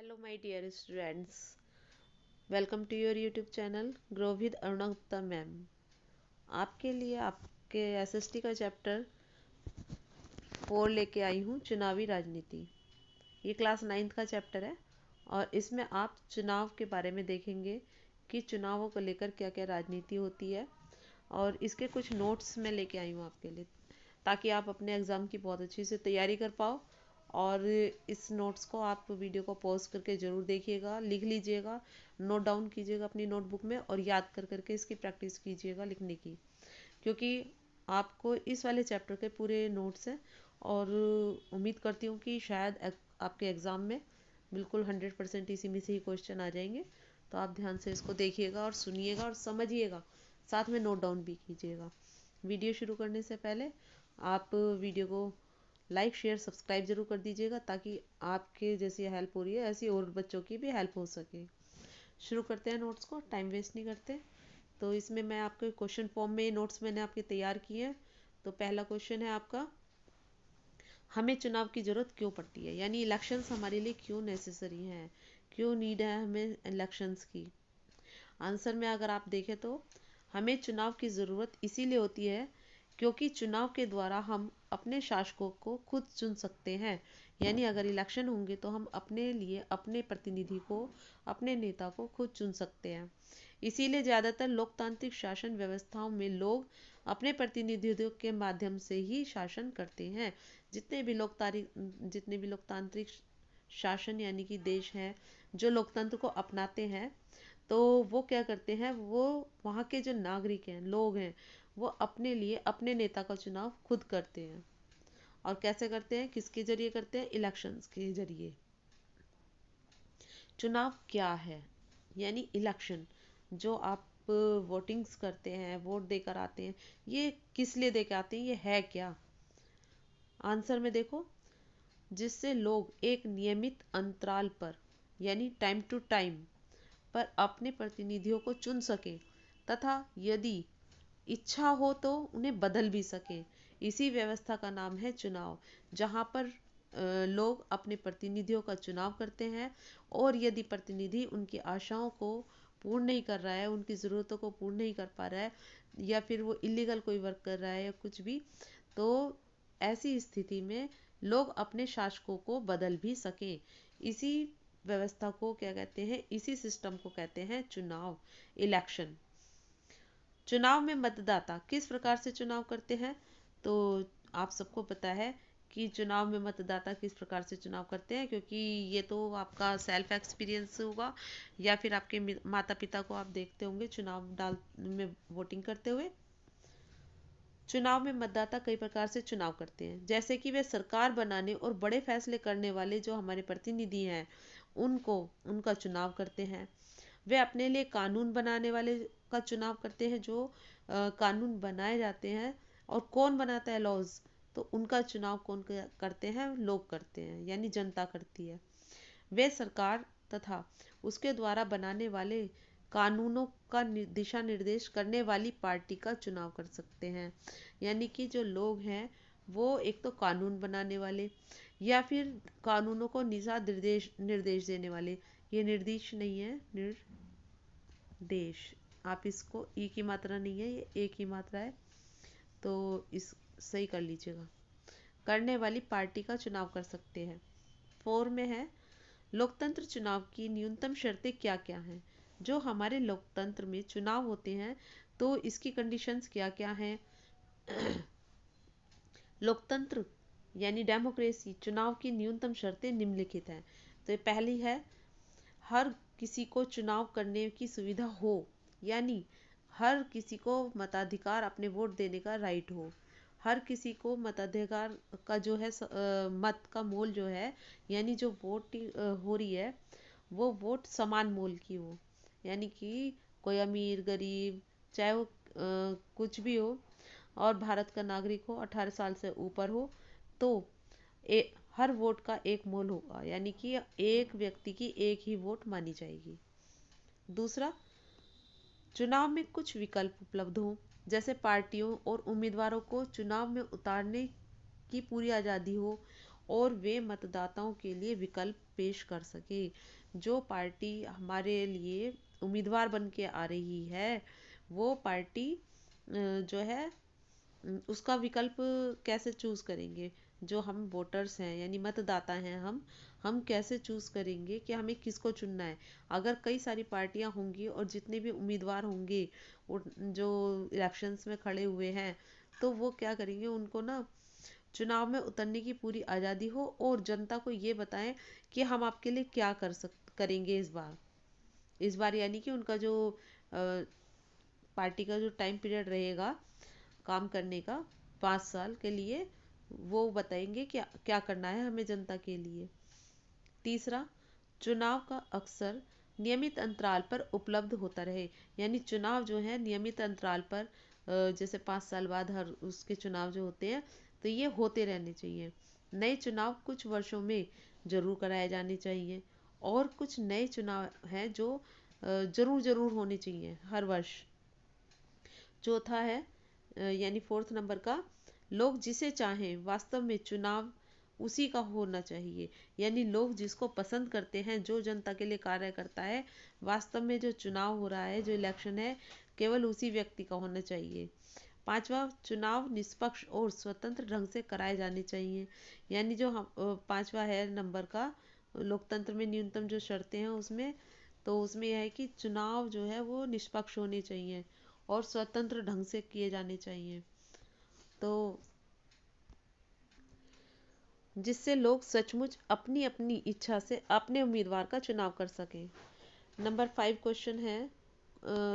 Hello, my dear students. Welcome to your YouTube channel Grow with Aruna Gupta ma'am. आपके लिए आपके SST का chapter 4 लेके आई हूँ, चुनावी राजनीति। ये क्लास 9th का चैप्टर है और इसमें आप चुनाव के बारे में देखेंगे कि चुनावों को लेकर क्या क्या राजनीति होती है। और इसके कुछ नोट्स मैं लेके आई हूँ आपके लिए, ताकि आप अपने एग्ज़ाम की बहुत अच्छी से तैयारी कर पाओ। और इस नोट्स को आप वीडियो को पॉज करके ज़रूर देखिएगा, लिख लीजिएगा, नोट डाउन कीजिएगा अपनी नोटबुक में और याद कर करके इसकी प्रैक्टिस कीजिएगा लिखने की, क्योंकि आपको इस वाले चैप्टर के पूरे नोट्स हैं। और उम्मीद करती हूँ कि शायद आपके एग्ज़ाम में बिल्कुल 100% इसी में से ही क्वेश्चन आ जाएंगे। तो आप ध्यान से इसको देखिएगा और सुनिएगा और समझिएगा, साथ में नोट डाउन भी कीजिएगा। वीडियो शुरू करने से पहले आप वीडियो को लाइक शेयर सब्सक्राइब जरूर कर दीजिएगा, ताकि आपके जैसी हेल्प हो रही है ऐसी और बच्चों की भी हेल्प हो सके। शुरू करते हैं नोट्स को, टाइम वेस्ट नहीं करते। तो इसमें मैं आपके क्वेश्चन फॉर्म में नोट्स मैंने आपके तैयार किए हैं। तो पहला क्वेश्चन है आपका, हमें चुनाव की ज़रूरत क्यों पड़ती है, यानी इलेक्शंस हमारे लिए क्यों नेसेसरी हैं, क्यों नीड है हमें इलेक्शंस की। आंसर में अगर आप देखें तो हमें चुनाव की ज़रूरत इसीलिए होती है क्योंकि चुनाव के द्वारा हम अपने शासकों को खुद चुन सकते हैं। यानी अगर इलेक्शन होंगे तो हम अपने लिए अपने प्रतिनिधि को, अपने नेता को खुद चुन सकते हैं। इसीलिए ज़्यादातर लोकतांत्रिक शासन व्यवस्थाओं में लोग अपने प्रतिनिधियों के माध्यम से ही शासन करते हैं। जितने भी लोकतांत्रिक शासन यानी कि देश हैं जो लोकतंत्र को अपनाते हैं, तो वो क्या करते हैं, वो वहाँ के जो नागरिक हैं, लोग हैं, वो अपने लिए अपने नेता का चुनाव खुद करते हैं। और कैसे करते हैं, किसके जरिए करते हैं, इलेक्शंस के जरिए। चुनाव क्या है, यानी इलेक्शन जो आप वोटिंग्स करते हैं, वोट देकर आते हैं, ये किस लिए देकर आते हैं, ये है क्या। आंसर में देखो, जिससे लोग एक नियमित अंतराल पर यानी टाइम टू टाइम पर अपने प्रतिनिधियों को चुन सके, तथा यदि इच्छा हो तो उन्हें बदल भी सके। इसी व्यवस्था का नाम है चुनाव, जहाँ पर लोग अपने प्रतिनिधियों का चुनाव करते हैं। और यदि प्रतिनिधि उनकी आशाओं को पूर्ण नहीं कर रहा है, उनकी ज़रूरतों को पूर्ण नहीं कर पा रहा है, या फिर वो इलीगल कोई वर्क कर रहा है या कुछ भी, तो ऐसी स्थिति में लोग अपने शासकों को बदल भी सकें। इसी व्यवस्था को क्या कहते हैं, इसी सिस्टम को कहते हैं चुनाव, इलेक्शन। चुनाव में मतदाता किस प्रकार से चुनाव करते हैं, तो आप सबको पता है कि चुनाव में मतदाता किस प्रकार से चुनाव करते हैं, क्योंकि ये तो आपका सेल्फ एक्सपीरियंस होगा या फिर आपके माता पिता को आप देखते होंगे चुनाव डाल में वोटिंग करते हुए। चुनाव में मतदाता कई प्रकार से चुनाव करते हैं, जैसे कि वे सरकार बनाने और बड़े फैसले करने वाले जो हमारे प्रतिनिधि हैं उनको उनका चुनाव करते हैं। वे अपने लिए कानून बनाने वाले का चुनाव करते हैं, जो कानून बनाए जाते हैं। और कौन बनाता है लॉज, तो उनका चुनाव कौन करते हैं, लोग करते हैं, यानी जनता करती है। वे सरकार तथा उसके द्वारा बनाने वाले कानूनों का दिशा निर्देश करने वाली पार्टी का चुनाव कर सकते हैं। यानी कि जो लोग हैं वो एक तो कानून बनाने वाले, या फिर कानूनों को दिशा निर्देश निर्देश देने वाले। ये निर्देश नहीं है, निर्देश। आप इसको ई की मात्रा नहीं है, ये एक ही मात्रा है, तो इस सही कर लीजिएगा। करने वाली पार्टी का चुनाव कर सकते हैं। 4 में है, लोकतंत्र चुनाव की न्यूनतम शर्तें क्या क्या हैं। जो हमारे लोकतंत्र में चुनाव होते हैं तो इसकी कंडीशंस क्या क्या हैं। लोकतंत्र यानी डेमोक्रेसी चुनाव की न्यूनतम शर्तें निम्नलिखित हैं। तो पहली है, हर किसी को चुनाव करने की सुविधा हो, यानी हर किसी को मताधिकार, अपने वोट देने का राइट हो। हर किसी को मताधिकार का जो है मत का मोल जो है, यानी जो वोट हो रही है वो वोट समान मोल की हो। यानी कि कोई अमीर गरीब चाहे वो कुछ भी हो, और भारत का नागरिक हो, 18 साल से ऊपर हो, तो हर वोट का एक मोल होगा, यानी कि एक व्यक्ति की एक ही वोट मानी जाएगी। दूसरा, चुनाव में कुछ विकल्प उपलब्ध हों, जैसे पार्टियों और उम्मीदवारों को चुनाव में उतारने की पूरी आज़ादी हो, और वे मतदाताओं के लिए विकल्प पेश कर सके। जो पार्टी हमारे लिए उम्मीदवार बन के आ रही है वो पार्टी जो है उसका विकल्प कैसे चूज करेंगे। जो हम वोटर्स हैं यानी मतदाता हैं, हम कैसे चूज करेंगे कि हमें किसको चुनना है। अगर कई सारी पार्टियां होंगी और जितने भी उम्मीदवार होंगे जो इलेक्शंस में खड़े हुए हैं, तो वो क्या करेंगे, उनको ना चुनाव में उतरने की पूरी आज़ादी हो और जनता को ये बताएं कि हम आपके लिए क्या करेंगे इस बार यानी कि उनका जो पार्टी का जो टाइम पीरियड रहेगा काम करने का 5 साल के लिए, वो बताएंगे क्या क्या करना है हमें जनता के लिए। तीसरा, चुनाव का अक्सर नियमित अंतराल पर उपलब्ध होता रहे। यानी चुनाव जो है नियमित अंतराल पर जैसे 5 साल बाद हर उसके चुनाव जो होते हैं, तो ये होते रहने चाहिए। नए चुनाव कुछ वर्षों में जरूर कराए जाने चाहिए और कुछ नए चुनाव हैं जो जरूर जरूर होने चाहिए हर वर्ष। चौथा है यानी फोर्थ नंबर का, लोग जिसे चाहें वास्तव में चुनाव उसी का होना चाहिए। यानी लोग जिसको पसंद करते हैं, जो जनता के लिए कार्य करता है, वास्तव में जो चुनाव हो रहा है, जो इलेक्शन है, केवल उसी व्यक्ति का होना चाहिए। पांचवा, चुनाव निष्पक्ष और स्वतंत्र ढंग से कराए जाने चाहिए। यानी जो हम पांचवा है नंबर का, लोकतंत्र में न्यूनतम जो शर्तें हैं उसमें, तो उसमें यह है कि चुनाव जो है वो निष्पक्ष होने चाहिए और स्वतंत्र ढंग से किए जाने चाहिए, तो जिससे लोग सचमुच अपनी अपनी इच्छा से अपने उम्मीदवार का चुनाव कर सकें। नंबर 5 क्वेश्चन है,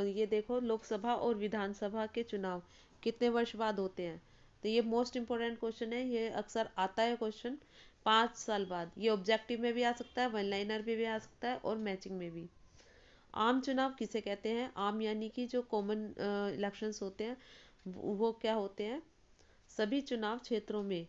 ये देखो, लोकसभा और विधानसभा के चुनाव कितने वर्ष बाद होते हैं। तो ये मोस्ट इम्पोर्टेंट क्वेश्चन है, ये अक्सर आता है क्वेश्चन 5 साल बाद। ये ऑब्जेक्टिव में भी आ सकता है, वन लाइनर में भी आ सकता है और मैचिंग में भी। आम चुनाव किसे कहते हैं? आम यानी कि जो कॉमन इलेक्शंस होते हैं, वो क्या होते हैं? सभी चुनाव क्षेत्रों में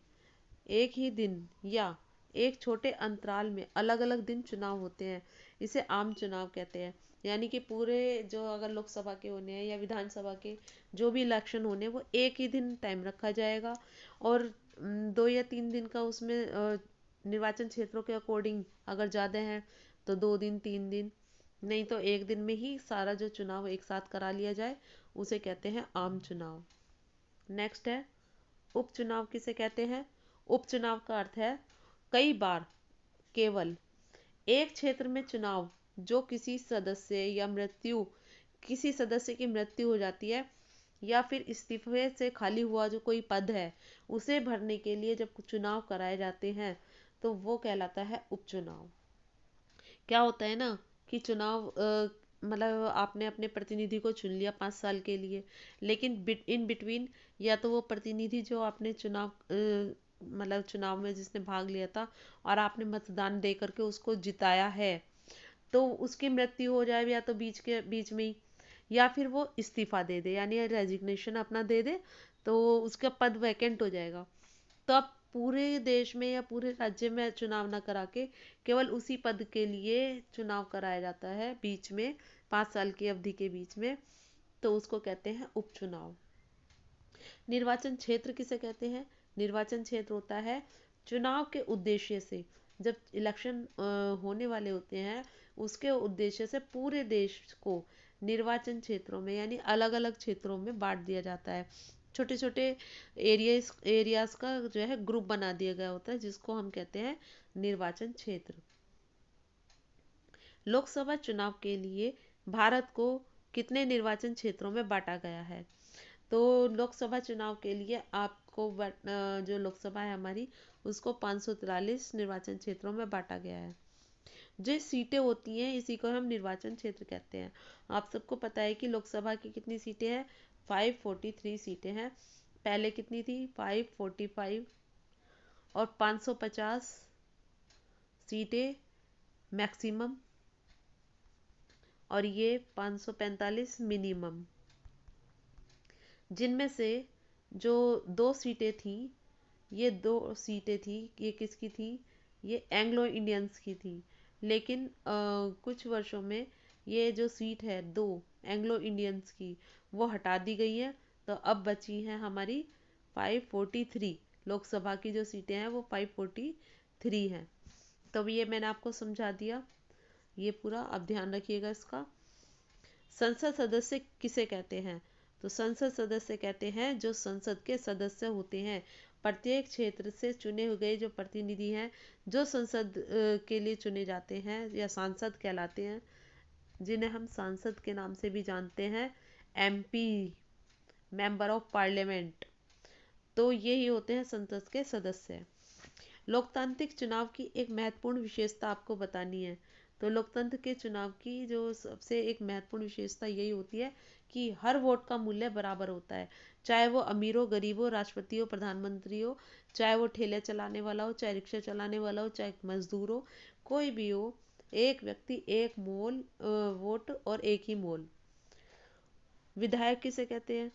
एक ही दिन या एक छोटे अंतराल में अलग अलग दिन चुनाव होते हैं, इसे आम चुनाव कहते हैं। यानी कि पूरे जो अगर लोकसभा के होने हैं या विधानसभा के जो भी इलेक्शन होने हैं, वो एक ही दिन टाइम रखा जाएगा और 2 या 3 दिन का उसमें निर्वाचन क्षेत्रों के अकॉर्डिंग अगर ज़्यादा है तो 2 दिन 3 दिन, नहीं तो एक दिन में ही सारा जो चुनाव एक साथ करा लिया जाए, उसे कहते हैं आम चुनाव। नेक्स्ट है, उपचुनाव किसे कहते हैं? उपचुनाव का अर्थ है कई बार केवल एक क्षेत्र में चुनाव, जो किसी सदस्य की मृत्यु हो जाती है या फिर इस्तीफे से खाली हुआ जो कोई पद है, उसे भरने के लिए जब चुनाव कराए जाते हैं, तो वो कहलाता है उपचुनाव। क्या होता है ना कि चुनाव मतलब आपने अपने प्रतिनिधि को चुन लिया 5 साल के लिए, लेकिन इन बिटवीन या तो वो प्रतिनिधि जो आपने मतलब चुनाव में जिसने भाग लिया था और आपने मतदान दे करके उसको जिताया है, तो उसकी मृत्यु हो जाए या तो बीच में ही, या फिर वो इस्तीफा दे दे यानी रेजिग्नेशन अपना दे दे, तो उसका पद वैकेंट हो जाएगा। तो अब पूरे देश में या पूरे राज्य में चुनाव ना करा के केवल उसी पद के लिए चुनाव कराया जाता है बीच में, 5 साल की अवधि के बीच में, तो उसको कहते हैं उपचुनाव। निर्वाचन क्षेत्र किसे कहते हैं? निर्वाचन क्षेत्र होता है चुनाव के उद्देश्य से, जब इलेक्शन होने वाले होते हैं, उसके उद्देश्य से पूरे देश को निर्वाचन क्षेत्रों में यानी अलग अलग क्षेत्रों में बांट दिया जाता है। छोटे छोटे एरियाज का जो है ग्रुप बना दिया गया होता है, जिसको हम कहते हैं निर्वाचन क्षेत्र। लोकसभा चुनाव के लिए भारत को कितने निर्वाचन क्षेत्रों में बांटा गया है? तो लोकसभा चुनाव के लिए आपको जो लोकसभा है हमारी, उसको 543 निर्वाचन क्षेत्रों में बांटा गया है। जो सीटें होती हैं इसी को हम निर्वाचन क्षेत्र कहते हैं। आप सबको पता है कि लोकसभा की कितनी सीटें हैं? 543 सीटें हैं। पहले कितनी थी? 545, और 550 सीटें मैक्सिमम, और ये 545 मिनिमम। जिनमें से जो 2 सीटें थी, ये किसकी थी? ये एंग्लो इंडियंस की थी। लेकिन कुछ वर्षों में ये जो सीट है 2 एंग्लो इंडियंस की, वो हटा दी गई है, तो अब बची हैं हमारी 543। लोकसभा की जो सीटें हैं वो 543 3 है। तो ये मैंने आपको समझा दिया ये पूरा, अब ध्यान रखिएगा इसका। संसद सदस्य किसे कहते हैं? तो संसद सदस्य कहते हैं जो संसद के सदस्य होते हैं। प्रत्येक क्षेत्र से चुने हुए जो प्रतिनिधि हैं, जो संसद के लिए चुने जाते हैं या सांसद कहलाते हैं, जिन्हें हम सांसद के नाम से भी जानते हैं, एमपी, मेंबर ऑफ पार्लियामेंट। तो यही होते हैं संसद के सदस्य। लोकतांत्रिक चुनाव की एक महत्वपूर्ण विशेषता आपको बतानी है। तो लोकतंत्र के चुनाव की जो सबसे एक महत्वपूर्ण विशेषता यही होती है कि हर वोट का मूल्य बराबर होता है, चाहे वो अमीर हो, गरीब हो, राष्ट्रपति हो, प्रधानमंत्री हो, चाहे वो ठेले चलाने वाला हो, चाहे रिक्शा चलाने वाला हो, चाहे मजदूर हो, कोई भी हो, एक व्यक्ति एक मोल वोट और एक ही मोल। विधायक किसे कहते हैं?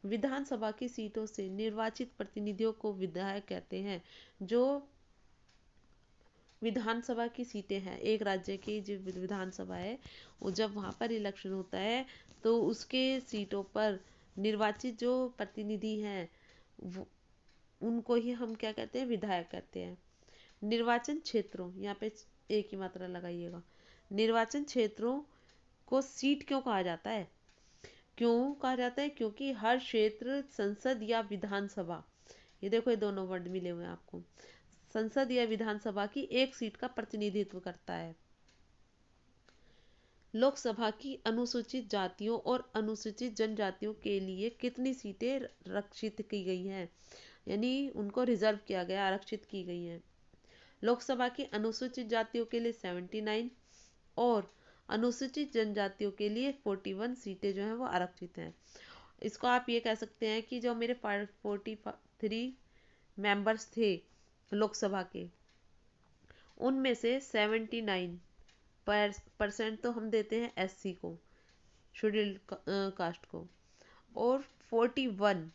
विधानसभा की सीटों से निर्वाचित प्रतिनिधियों को विधायक कहते हैं। जो विधानसभा की सीटें हैं, एक राज्य की जो विधानसभा है, वो जब वहाँ पर इलेक्शन होता है तो उसके सीटों पर निर्वाचित जो प्रतिनिधि हैं, उनको ही हम क्या कहते हैं? विधायक कहते हैं। निर्वाचन क्षेत्रों, यहाँ पे एक ही मात्रा लगाइएगा, निर्वाचन क्षेत्रों को सीट क्यों कहा जाता है? क्यों कहा जाता है? क्योंकि हर क्षेत्र संसद या विधानसभा, ये देखो ये दोनों वर्ड मिले हुए हैं आपको, संसद या विधानसभा की एक सीट का प्रतिनिधित्व करता है। लोकसभा की अनुसूचित जातियों और अनुसूचित जनजातियों के लिए कितनी सीटें आरक्षित की गई हैं? यानी उनको रिजर्व किया गया, आरक्षित की गई हैं। लोकसभा की अनुसूचित जातियों के लिए 79 और अनुसूचित जनजातियों के लिए 41 सीटें जो हैं वो आरक्षित हैं। इसको आप ये कह सकते हैं कि जो मेरे 43 मेंबर्स थे लोकसभा के, उनमें से 79% तो हम देते हैं एससी को, शेड्यूल्ड कास्ट को, और 41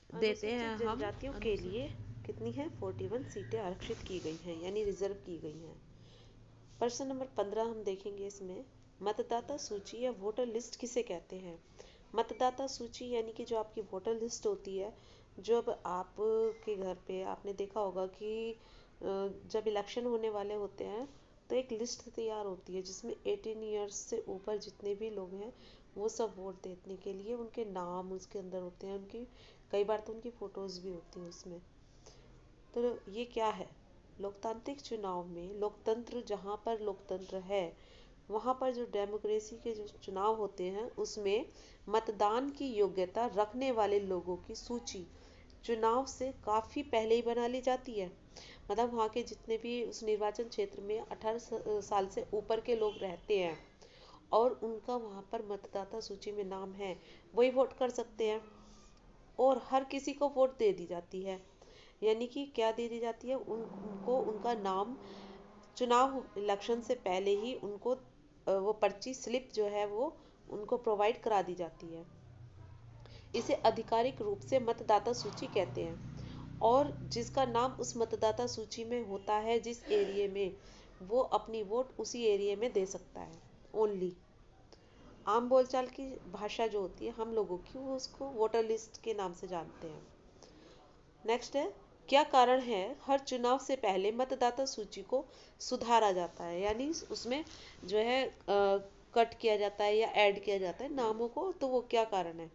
देते हैं हम जनजातियों के लिए। कितनी है? 41 सीटें आरक्षित की गई हैं, यानी रिजर्व की गई हैं। प्रश्न नंबर 15 हम देखेंगे इसमें, मतदाता सूची या वोटर लिस्ट किसे कहते हैं? मतदाता सूची यानी कि जो आपकी वोटर लिस्ट होती है, जब आपके घर पे आपने देखा होगा कि जब इलेक्शन होने वाले होते हैं तो एक लिस्ट तैयार होती है जिसमें 18 ईयर्स से ऊपर जितने भी लोग हैं वो सब वोट देने के लिए उनके नाम उसके अंदर होते हैं, उनकी कई बार तो उनकी फ़ोटोज़ भी होती हैं उसमें। तो ये क्या है? लोकतांत्रिक चुनाव में, लोकतंत्र जहाँ पर लोकतंत्र है वहाँ पर जो डेमोक्रेसी के जो चुनाव होते हैं उसमें मतदान की योग्यता रखने वाले लोगों की सूची चुनाव से काफ़ी पहले ही बना ली जाती है। मतलब वहाँ के जितने भी उस निर्वाचन क्षेत्र में 18 साल से ऊपर के लोग रहते हैं और उनका वहाँ पर मतदाता सूची में नाम है, वही वोट कर सकते हैं। और हर किसी को वोट दे दी जाती है, यानी कि क्या दे दी जाती है? उनको उनका नाम चुनाव इलेक्शन से पहले ही उनको वो पर्ची स्लिप जो है वो उनको प्रोवाइड करा दी जाती है। इसे आधिकारिक रूप से मतदाता सूची कहते हैं। और जिसका नाम उस मतदाता सूची में होता है जिस एरिया में, वो अपनी वोट उसी एरिया में दे सकता है ओनली। आम बोलचाल की भाषा जो होती है हम लोगों की, वो उसको वोटर लिस्ट के नाम से जानते हैं। नेक्स्ट है, क्या कारण है हर चुनाव से पहले मतदाता सूची को सुधारा जाता है? यानी उसमें जो है कट किया जाता है या ऐड किया जाता है नामों को, तो वो क्या कारण है?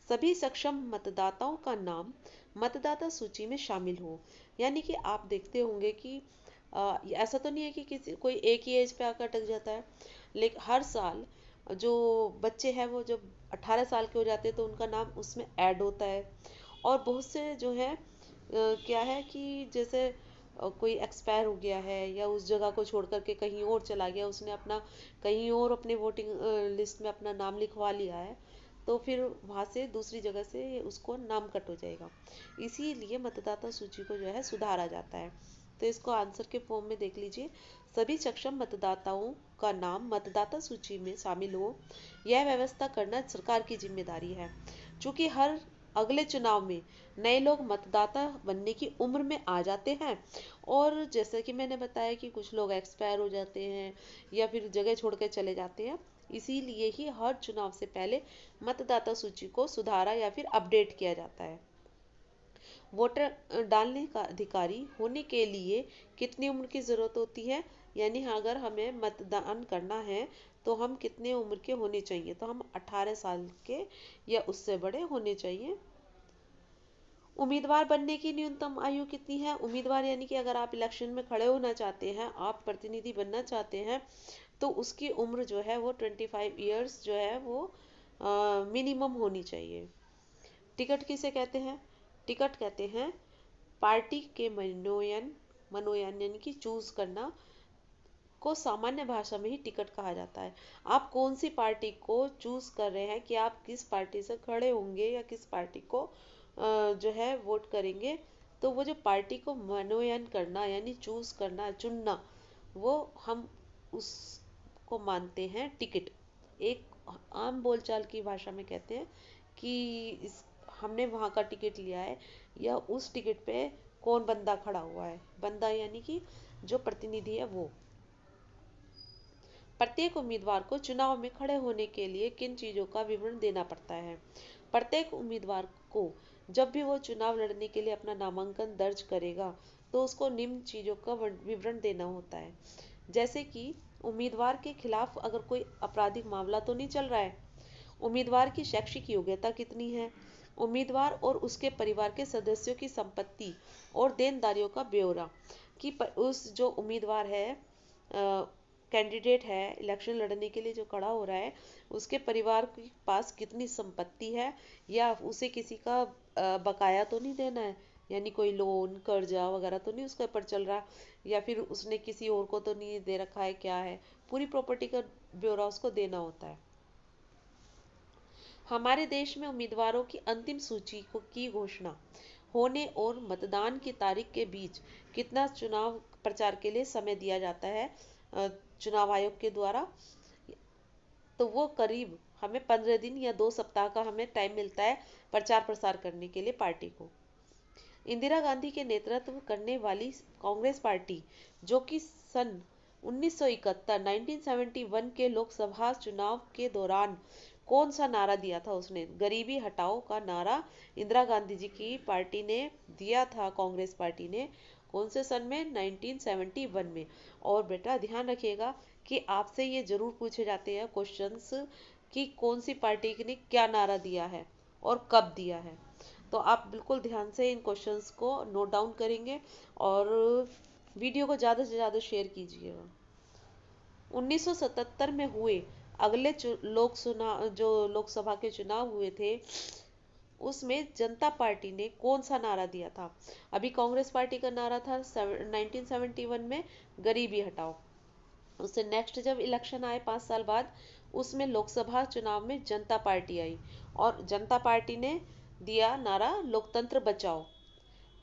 सभी सक्षम मतदाताओं का नाम मतदाता सूची में शामिल हो। यानी कि आप देखते होंगे कि ऐसा तो नहीं है कि किसी कोई एक ही एज पे आकर अटक जाता है, लेकिन हर साल जो बच्चे हैं वो जब 18 साल के हो जाते हैं तो उनका नाम उसमें ऐड होता है। और बहुत से जो है क्या है कि जैसे कोई एक्सपायर हो गया है या उस जगह को छोड़ करके कहीं और चला गया, उसने अपना कहीं और अपने वोटिंग लिस्ट में अपना नाम लिखवा लिया है, तो फिर वहाँ से दूसरी जगह से उसको नाम कट हो जाएगा। इसीलिए मतदाता सूची को जो है सुधारा जाता है। तो इसको आंसर के फॉर्म में देख लीजिए, सभी सक्षम मतदाताओं का नाम मतदाता सूची में शामिल हो, यह व्यवस्था करना सरकार की जिम्मेदारी है। चूँकि हर अगले चुनाव में नए लोग मतदाता बनने की उम्र में आ जाते हैं, और जैसे कि मैंने बताया कि कुछ लोग एक्सपायर हो जाते हैं या फिर जगह छोड़ कर चले जाते हैं, इसीलिए ही हर चुनाव से पहले मतदाता सूची को सुधारा या फिर अपडेट किया जाता है। वोटर डालने का अधिकारी होने के लिए कितनी उम्र की ज़रूरत होती है, यानी अगर हमें मतदान करना है तो हम कितने उम्र के होने चाहिए, तो हम 18 साल के या उससे बड़े होने चाहिए। उम्मीदवार बनने की न्यूनतम आयु कितनी है? उम्मीदवार यानी कि अगर आप इलेक्शन में खड़े होना चाहते हैं, आप प्रतिनिधि बनना चाहते हैं, तो उसकी उम्र जो है वो 25 ईयर्स जो है वो मिनिमम होनी चाहिए। टिकट किसे कहते हैं? टिकट कहते हैं पार्टी के मनोनयन, मनोनयन यानी कि चूज करना को सामान्य भाषा में ही टिकट कहा जाता है। आप कौन सी पार्टी को चूज कर रहे हैं कि आप किस पार्टी से खड़े होंगे या किस पार्टी को जो है वोट करेंगे, तो वो जो पार्टी को मनोनयन करना यानी चूज करना, चुनना, वो हम उसको मानते हैं टिकट। एक आम बोलचाल की भाषा में कहते हैं कि इस हमने वहाँ का टिकट लिया है, या उस टिकट पे कौन बंदा खड़ा हुआ है। बंदा यानी कि जो प्रतिनिधि है वो। प्रत्येक उम्मीदवार को चुनाव में खड़े होने के लिए किन चीजों का विवरण देना पड़ता है? प्रत्येक उम्मीदवार को जब भी वो चुनाव लड़ने के लिए अपना नामांकन दर्ज करेगा, तो उसको निम्न चीजों का विवरण देना होता है। जैसे कि उम्मीदवार के खिलाफ अगर कोई आपराधिक मामला तो नहीं चल रहा है, उम्मीदवार की शैक्षिक योग्यता कितनी है, उम्मीदवार और उसके परिवार के सदस्यों की संपत्ति और देनदारियों का ब्यौरा, कि उस जो उम्मीदवार है, कैंडिडेट है, इलेक्शन लड़ने के लिए जो खड़ा हो रहा है, उसके परिवार के पास कितनी संपत्ति है, या उसे किसी का बकाया तो नहीं देना है, यानी कोई लोन कर्जा वगैरह तो नहीं उसके ऊपर चल रहा, या फिर उसने किसी और को तो नहीं दे रखा है, क्या है, पूरी प्रॉपर्टी का ब्यौरा उसको देना होता है। हमारे देश में उम्मीदवारों की अंतिम सूची की घोषणा होने और मतदान की तारीख के बीच कितना चुनाव प्रचार के लिए समय दिया जाता है चुनाव आयोग के द्वारा? तो वो करीब हमें 15 दिन या 2 सप्ताह का हमें टाइम मिलता है प्रचार प्रसार करने के लिए पार्टी को। इंदिरा गांधी के नेतृत्व करने वाली कांग्रेस पार्टी, जो कि सन 1971 1971 के लोकसभा चुनाव के दौरान कौन सा नारा दिया था? उसने गरीबी हटाओ का नारा इंदिरा गांधी जी की पार्टी ने दिया था, कांग्रेस पार्टी ने। कौन से सन में? 1971 में। और बेटा ध्यान रखिएगा कि आपसे ये जरूर पूछे जाते हैं क्वेश्चंस कि कौन सी पार्टी ने क्या नारा दिया है और कब दिया है। तो आप बिल्कुल ध्यान से इन क्वेश्चंस को नोट डाउन करेंगे और वीडियो को ज़्यादा से ज़्यादा शेयर कीजिएगा। 1977 में हुए अगले लोकसभा के चुनाव हुए थे, उसमें जनता पार्टी ने कौन सा नारा दिया था? अभी कांग्रेस पार्टी का नारा था 1971 में गरीबी हटाओ। उससे नेक्स्ट जब इलेक्शन आए 5 साल बाद, उसमें लोकसभा चुनाव में जनता पार्टी आई और जनता पार्टी ने दिया नारा लोकतंत्र बचाओ।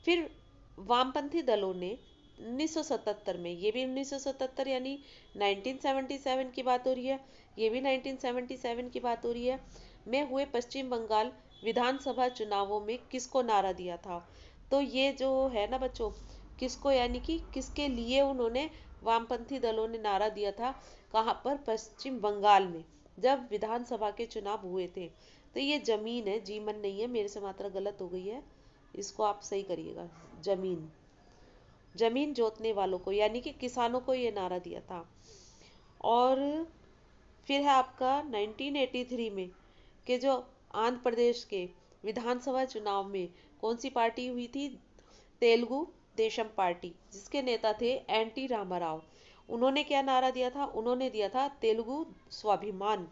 फिर वामपंथी दलों ने 1977 में, ये भी 1977 यानी 1977 की बात हो रही है, ये भी 1977 की बात हो रही है, में हुए पश्चिम बंगाल विधानसभा चुनावों में किसको नारा दिया था? तो ये जो है ना बच्चों, किसको यानी कि किसके लिए उन्होंने वामपंथी दलों ने नारा दिया था? कहाँ पर? पश्चिम बंगाल में, जब विधानसभा के चुनाव हुए थे। तो ये जमीन है, जीवन नहीं है, मेरे से मात्रा गलत हो गई है, इसको आप सही करिएगा। जमीन, जमीन जोतने वालों को यानी कि किसानों को ये नारा दिया था। और फिर है आपका 1983 में के जो आंध्र प्रदेश के विधानसभा चुनाव में कौन सी पार्टी हुई थी? तेलुगु देशम पार्टी, जिसके नेता थे एनटी रामाराव। उन्होंने क्या नारा दिया था? उन्होंने दिया था तेलुगु स्वाभिमान,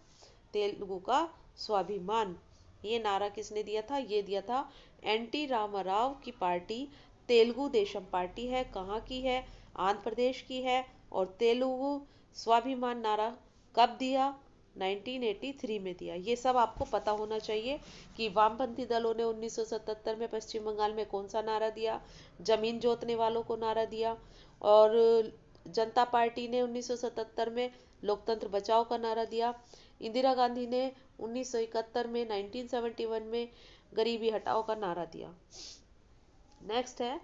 तेलुगु का स्वाभिमान। ये नारा किसने दिया था? ये दिया था एनटी रामाराव की पार्टी। तेलुगु देशम पार्टी है, कहाँ की है? आंध्र प्रदेश की है। और तेलुगु स्वाभिमान नारा कब दिया? 1983 में दिया। ये सब आपको पता होना चाहिए कि वामपंथी दलों ने 1977 में पश्चिम बंगाल में कौन सा नारा दिया, जमीन जोतने वालों को नारा दिया, और जनता पार्टी ने 1977 में लोकतंत्र बचाओ का नारा दिया। इंदिरा गांधी ने 1971 में 1971 में गरीबी हटाओ का नारा दिया। नेक्स्ट है,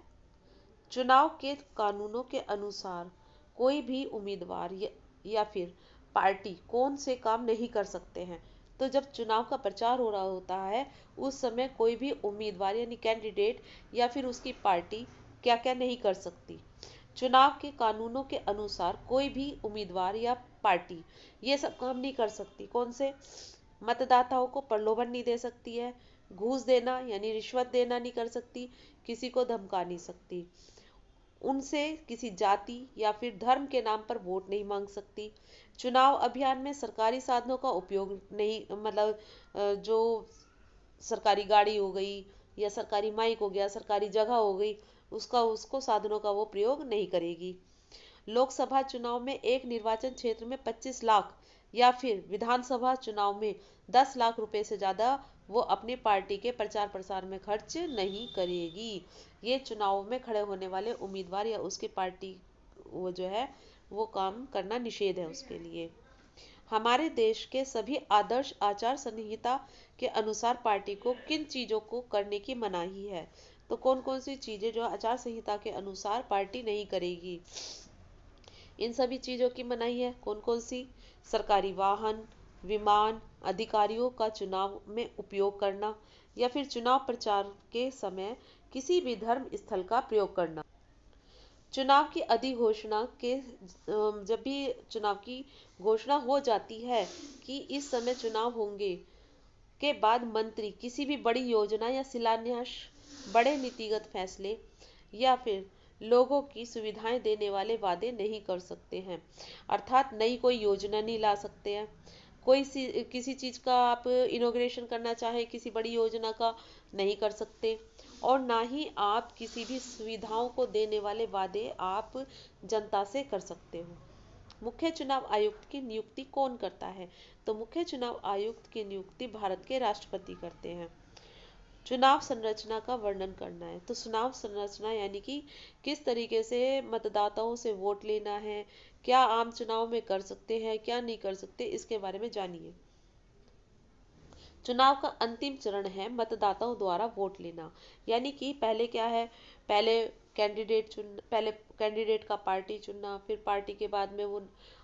चुनाव के कानूनों के अनुसार कोई भी उम्मीदवार या फिर पार्टी कौन से काम नहीं कर सकते हैं? तो जब चुनाव का प्रचार हो रहा होता है उस समय कोई भी उम्मीदवार यानी कैंडिडेट या फिर उसकी पार्टी क्या क्या नहीं कर सकती। चुनाव के कानूनों के अनुसार कोई भी उम्मीदवार या पार्टी ये सब काम नहीं कर सकती। कौन से? मतदाताओं को प्रलोभन नहीं दे सकती है, घूस देना यानी रिश्वत देना नहीं कर सकती, किसी को धमका नहीं सकती, उनसे किसी जाति या फिर धर्म के नाम पर वोट नहीं मांग सकती। चुनाव अभियान में सरकारी साधनों का उपयोग नहीं, मतलब जो सरकारी गाड़ी हो गई या सरकारी माइक हो गया, सरकारी जगह हो गई, उसका उसको साधनों का वो प्रयोग नहीं करेगी। लोकसभा चुनाव में एक निर्वाचन क्षेत्र में 25 लाख या फिर विधानसभा चुनाव में 10 लाख रुपए से ज्यादा वो अपनी पार्टी के प्रचार प्रसार में खर्च नहीं करेगी। ये चुनाव में खड़े होने वाले उम्मीदवार या उसकी पार्टी वो जो है वो काम करना निषेध है उसके लिए। हमारे देश के सभी आदर्श आचार संहिता के अनुसार पार्टी को किन चीजों को करने की मनाही है? तो कौन कौन सी चीजें जो आचार संहिता के अनुसार पार्टी नहीं करेगी? इन सभी चीजों की मनाही है। कौन कौन सी? सरकारी वाहन, विमान, अधिकारियों का चुनाव में उपयोग करना या फिर चुनाव प्रचार के समय किसी भी धर्म स्थल का प्रयोग करना। चुनाव की अधिघोषणा के जब भी चुनाव की घोषणा हो जाती है कि इस समय चुनाव होंगे के बाद मंत्री किसी भी बड़ी योजना या शिलान्यास, बड़े नीतिगत फैसले या फिर लोगों की सुविधाएं देने वाले वादे नहीं कर सकते हैं। अर्थात नई कोई योजना नहीं ला सकते हैं। किसी चीज का आप इनोग्रेशन करना चाहे किसी बड़ी योजना का नहीं कर सकते, और ना ही आप किसी भी सुविधाओं को देने वाले वादे आप जनता से कर सकते हो। मुख्य चुनाव आयुक्त की नियुक्ति कौन करता है? तो मुख्य चुनाव आयुक्त की नियुक्ति भारत के राष्ट्रपति करते हैं। चुनाव संरचना का वर्णन करना है। तो चुनाव संरचना यानी कि किस तरीके से मतदाताओं से वोट लेना है, क्या आम चुनाव में कर सकते हैं, क्या नहीं कर सकते, इसके बारे में जानिए। चुनाव का अंतिम चरण है मतदाताओं द्वारा वोट लेना। यानी कि पहले क्या है, पहले कैंडिडेट का पार्टी चुनना, फिर पार्टी के बाद में वो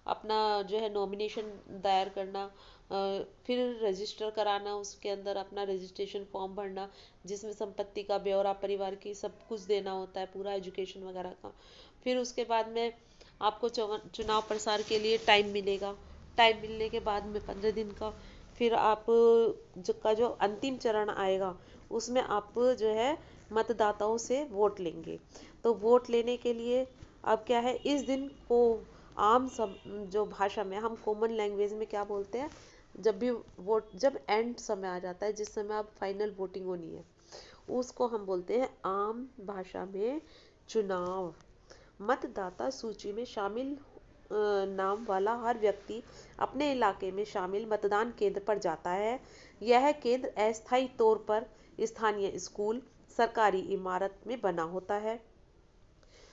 अपना जो है नॉमिनेशन दायर करना, फिर रजिस्टर कराना, उसके अंदर अपना रजिस्ट्रेशन फॉर्म भरना जिसमें संपत्ति का ब्यौरा, परिवार की सब कुछ देना होता है, पूरा एजुकेशन वगैरह का। फिर उसके बाद में आपको चुनाव प्रसार के लिए टाइम मिलेगा। टाइम मिलने के बाद में 15 दिन का फिर आप जो अंतिम चरण आएगा उसमें आप जो है मतदाताओं से वोट लेंगे। तो वोट लेने के लिए अब क्या है, इस दिन को आम सब जो भाषा में हम कॉमन लैंग्वेज में क्या बोलते हैं, जब एंड समय आ जाता है, जिस समय अब फाइनल वोटिंग होनी है, उसको हम बोलते हैं आम भाषा में चुनाव। मतदाता सूची में शामिल नाम वाला हर व्यक्ति अपने इलाके में शामिल मतदान केंद्र पर जाता है। यह केंद्र अस्थायी तौर पर स्थानीय स्कूल, सरकारी इमारत में बना होता है।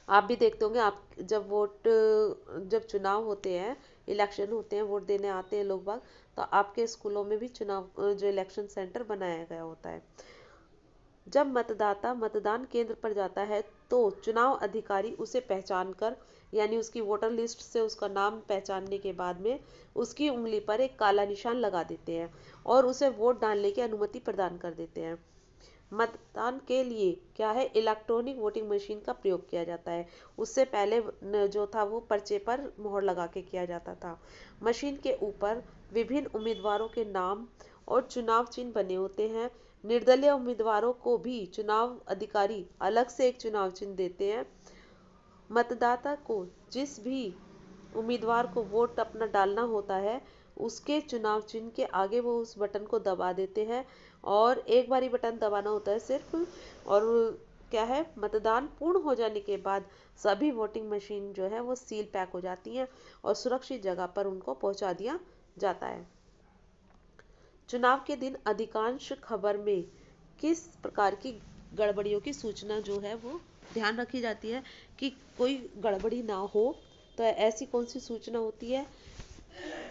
आप भी देखते होंगे, आप जब चुनाव होते हैं, इलेक्शन होते हैं, वोट देने आते हैं लोग बाग, तो आपके स्कूलों में भी चुनाव जो इलेक्शन सेंटर बनाया गया होता है। जब मतदाता मतदान केंद्र पर जाता है तो चुनाव अधिकारी उसे पहचान कर यानी उसकी वोटर लिस्ट से उसका नाम पहचानने के बाद में उसकी उंगली पर एक काला निशान लगा देते हैं और उसे वोट डालने की अनुमति प्रदान कर देते हैं। मतदान के लिए क्या है, इलेक्ट्रॉनिक वोटिंग मशीन का प्रयोग किया जाता है। उससे पहले जो था वो पर्चे पर मोहर लगा के किया जाता था। मशीन के ऊपर विभिन्न उम्मीदवारों के नाम और चुनाव चिन्ह बने होते हैं। निर्दलीय उम्मीदवारों को भी चुनाव अधिकारी अलग से एक चुनाव चिन्ह देते हैं। मतदाता को जिस भी उम्मीदवार को वोट अपना डालना होता है उसके चुनाव चिन्ह के आगे वो उस बटन को दबा देते हैं और एक बार ही बटन दबाना होता है सिर्फ। और क्या है, मतदान पूर्ण हो जाने के बाद सभी वोटिंग मशीन जो है वो सील पैक हो जाती हैं और सुरक्षित जगह पर उनको पहुंचा दिया जाता है। चुनाव के दिन अधिकांश खबर में किस प्रकार की गड़बड़ियों की सूचना जो है वो ध्यान रखी जाती है कि कोई गड़बड़ी ना हो, तो ऐसी कौन सी सूचना होती है?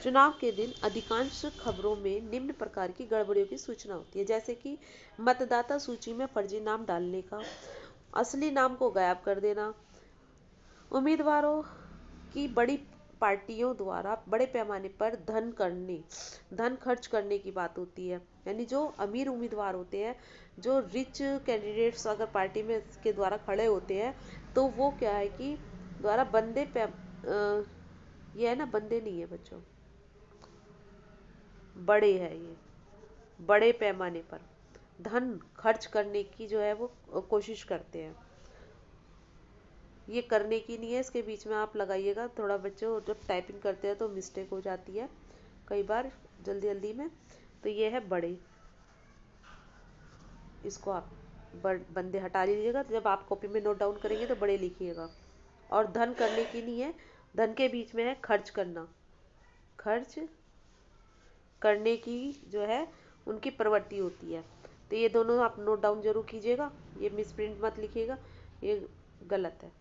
चुनाव के दिन अधिकांश खबरों में निम्न प्रकार की गड़बड़ियों की सूचना होती है, जैसे कि मतदाता सूची में फर्जी नाम डालने का, असली नाम को गायब कर देना, उम्मीदवारों की बड़ी पार्टियों द्वारा बड़े पैमाने पर धन खर्च करने की बात होती है। यानी जो अमीर उम्मीदवार होते हैं, जो रिच कैंडिडेट्स अगर पार्टी में के द्वारा खड़े होते हैं, तो वो क्या है कि द्वारा ये है ना, बंदे नहीं है बच्चों, बड़े है ये, बड़े पैमाने पर धन खर्च करने की जो है वो कोशिश करते हैं। ये करने की नहीं है, इसके बीच में आप लगाइएगा थोड़ा, बच्चों जब टाइपिंग करते हैं तो मिस्टेक हो जाती है कई बार जल्दी जल्दी में। तो ये है बड़े, इसको आप बंदे हटा लीजिएगा, जब आप कॉपी में नोट डाउन करेंगे तो बड़े लिखिएगा। और धन करने की नहीं है, धन के बीच में है खर्च करना, खर्च करने की जो है उनकी प्रवृत्ति होती है। तो ये दोनों आप नोट डाउन जरूर कीजिएगा, ये मिसप्रिंट मत लिखिएगा, ये गलत है।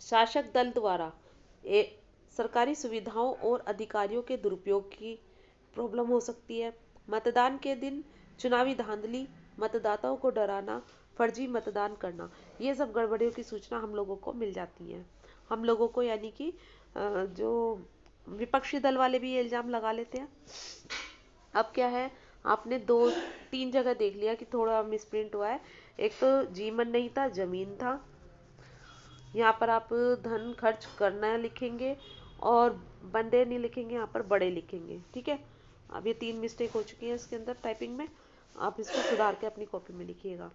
शासक दल द्वारा सरकारी सुविधाओं और अधिकारियों के दुरुपयोग की प्रॉब्लम हो सकती है। मतदान के दिन चुनावी धांधली, मतदाताओं को डराना, फर्जी मतदान करना, ये सब गड़बड़ियों की सूचना हम लोगों को मिल जाती है। हम लोगों को यानी कि जो विपक्षी दल वाले भी ये इल्ज़ाम लगा लेते हैं। अब क्या है, आपने 2-3 जगह देख लिया कि थोड़ा मिसप्रिंट हुआ है। एक तो जीवन नहीं था, जमीन था। यहाँ पर आप धन खर्च करना लिखेंगे और बंदे नहीं लिखेंगे, यहाँ पर बड़े लिखेंगे। ठीक है, अब ये 3 मिस्टेक हो चुकी हैं इसके अंदर टाइपिंग में, आप इसको सुधार के अपनी कॉपी में लिखिएगा।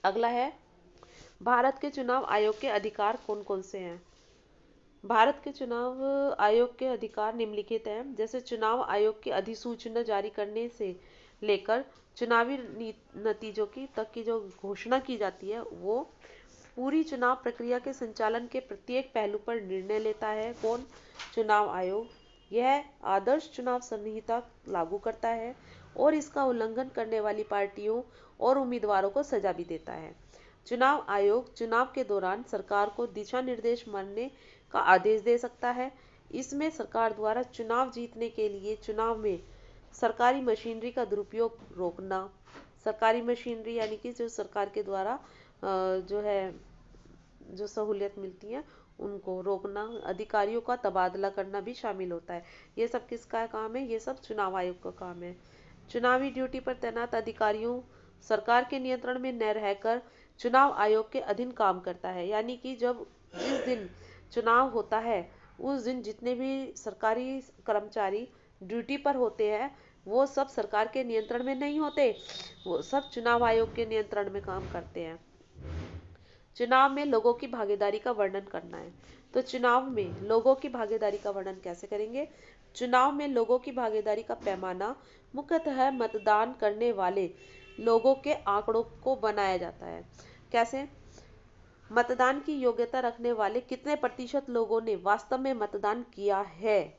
अगला है, भारत के चुनाव आयोग के अधिकार कौन कौन से हैं। भारत के चुनाव आयोग के अधिकार निम्नलिखित हैं। जैसे चुनाव आयोग की अधिसूचना जारी करने से लेकर चुनावी नतीजों की तक की जो घोषणा की जाती है, वो पूरी चुनाव प्रक्रिया के संचालन के प्रत्येक पहलू पर निर्णय लेता है। कौन? चुनाव आयोग। यह आदर्श चुनाव संहिता लागू करता है और इसका उल्लंघन करने वाली पार्टियों और उम्मीदवारों को सजा भी देता है। चुनाव आयोग चुनाव के दौरान सरकार को दिशा निर्देश मानने का आदेश दे सकता है। इसमें सरकार द्वारा चुनाव जीतने के लिए चुनाव में सरकारी मशीनरी का दुरुपयोग रोकना, सरकारी मशीनरी यानी कि जो सरकार के द्वारा जो है जो सहूलियत मिलती है उनको रोकना, अधिकारियों का तबादला करना भी शामिल होता है। ये सब किसका काम है? ये सब चुनाव आयोग का काम है। चुनावी ड्यूटी पर तैनात अधिकारियों सरकार के नियंत्रण में न रहकर चुनाव आयोग के अधीन काम करता है। यानी कि जब जिस दिन चुनाव होता है उस दिन जितने भी सरकारी कर्मचारी ड्यूटी पर होते हैं वो सब सरकार के नियंत्रण में नहीं होते, वो सब चुनाव आयोग के नियंत्रण में काम करते हैं। चुनाव में लोगों की भागीदारी का वर्णन करना है। तो चुनाव में लोगों की भागीदारी का वर्णन कैसे करेंगे? चुनाव में लोगों की भागीदारी का पैमाना मुख्यतः मतदान करने वाले लोगों के आंकड़ों को बनाया जाता है। कैसे? मतदान की योग्यता रखने वाले कितने प्रतिशत लोगों ने वास्तव में मतदान किया है,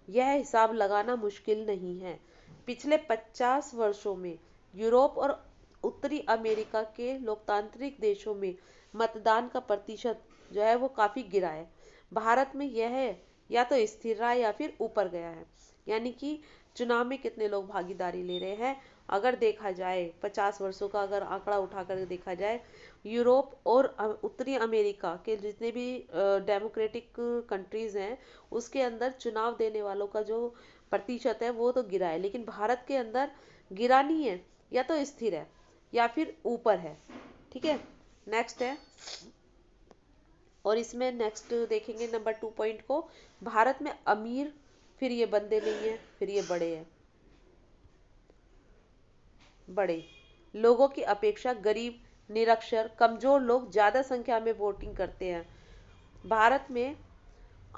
यह हिसाब लगाना मुश्किल नहीं है। पिछले 50 वर्षों में यूरोप और उत्तरी अमेरिका के लोकतांत्रिक देशों में मतदान का प्रतिशत जो है वो काफी गिरा है। भारत में यह या तो स्थिर रहा या फिर ऊपर गया है। यानी कि चुनाव में कितने लोग भागीदारी ले रहे हैं, अगर देखा जाए 50 वर्षों का अगर आंकड़ा उठाकर देखा जाए, यूरोप और उत्तरी अमेरिका के जितने भी डेमोक्रेटिक कंट्रीज हैं उसके अंदर चुनाव देने वालों का जो प्रतिशत है वो तो गिरा है, लेकिन भारत के अंदर गिरा नहीं है, या तो स्थिर है या फिर ऊपर है। ठीक है, नेक्स्ट है, और इसमें नेक्स्ट देखेंगे नंबर 2 पॉइंट को, भारत में अमीर, फिर ये बंदे नहीं है, फिर ये बड़े हैं। बड़े लोगों की अपेक्षा गरीब, निरक्षर, कमजोर लोग ज्यादा संख्या में वोटिंग करते हैं। भारत में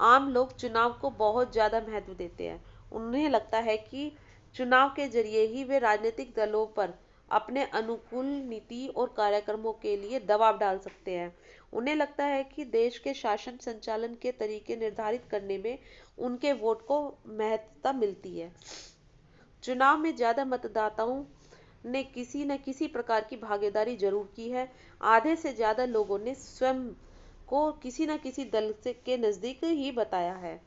आम लोग चुनाव को बहुत ज्यादा महत्व देते हैं। उन्हें लगता है कि चुनाव के जरिए ही वे राजनीतिक दलों पर अपने अनुकूल नीति और कार्यक्रमों के लिए दबाव डाल सकते हैं। उन्हें लगता है कि देश के शासन संचालन के तरीके निर्धारित करने में उनके वोट को महत्वता मिलती है। चुनाव में ज्यादा मतदाताओं ने किसी न किसी प्रकार की भागीदारी जरूर की है। आधे से ज्यादा लोगों ने स्वयं को किसी न किसी दल के नजदीक ही बताया है।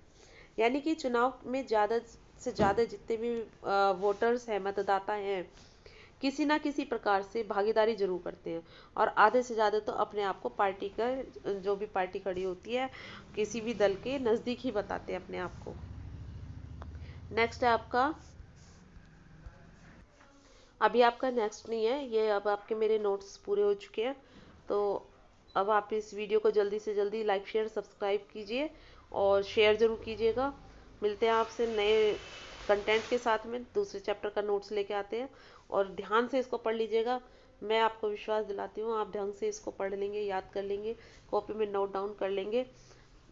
यानी कि चुनाव में ज्यादा से ज्यादा जितने भी वोटर्स हैं, मतदाता हैं, किसी ना किसी प्रकार से भागीदारी जरूर करते हैं, और आधे से ज़्यादा तो अपने आप को पार्टी का, जो भी पार्टी खड़ी होती है किसी भी दल के नज़दीक ही बताते हैं अपने आप को। नेक्स्ट है आपका, अभी आपका नेक्स्ट नहीं है ये, अब आपके मेरे नोट्स पूरे हो चुके हैं। तो अब आप इस वीडियो को जल्दी से जल्दी लाइक शेयर सब्सक्राइब कीजिए और शेयर ज़रूर कीजिएगा। मिलते हैं आपसे नए कंटेंट के साथ में, दूसरे चैप्टर का नोट्स लेके आते हैं, और ध्यान से इसको पढ़ लीजिएगा। मैं आपको विश्वास दिलाती हूँ आप ढंग से इसको पढ़ लेंगे, याद कर लेंगे, कॉपी में नोट डाउन कर लेंगे,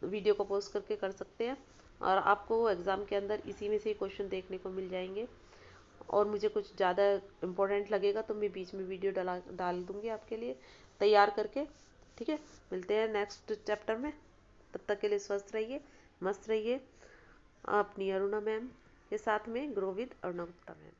वीडियो को पोस्ट करके कर सकते हैं, और आपको एग्ज़ाम के अंदर इसी में से ही क्वेश्चन देखने को मिल जाएंगे। और मुझे कुछ ज़्यादा इम्पोर्टेंट लगेगा तो मैं बीच में वीडियो डाल दूँगी आपके लिए तैयार करके। ठीक है, मिलते हैं नेक्स्ट चैप्टर में, तब तक के लिए स्वस्थ रहिए, मस्त रहिए। अपनी अरुणा मैम के साथ में grow with Aruna Gupta ma'am.